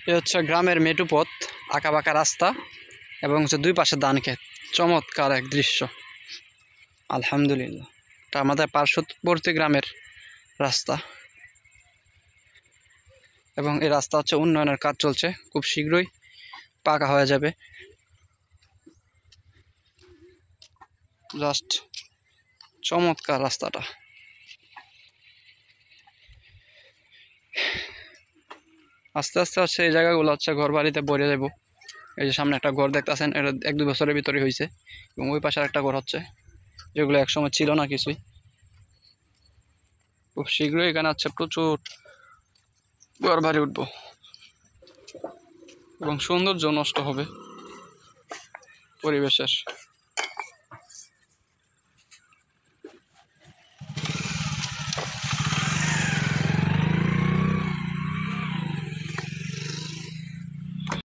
এ হচ্ছে গ্রামের মেঠো পথ, আঁকাবাঁকা রাস্তা এবং হচ্ছে দুই পাশে ধান ক্ষেত। চমৎকার এক দৃশ্য, আলহামদুলিল্লাহ। এটা আমাদের পার্শ্ববর্তী গ্রামের রাস্তা এবং এই রাস্তা হচ্ছে উন্নয়নের কাজ চলছে, খুব শীঘ্রই পাকা হয়ে যাবে। জাস্ট চমৎকার রাস্তাটা। আস্তে আস্তে হচ্ছে এই জায়গাগুলো হচ্ছে ঘর বাড়িতে ভরে যাব। এই যে সামনে একটা ঘর দেখতেছেন, এটা 1-2 বছরের ভিতরে হয়েছে। এবং ওই পাশে একটা ঘর হচ্ছে, যেগুলো একসময় ছিল না কিছুই। খুব শীঘ্রই এখানে হচ্ছে প্রচুর ঘর বাড়ি উঠবো এবং সৌন্দর্য নষ্ট হবে পরিবেশের।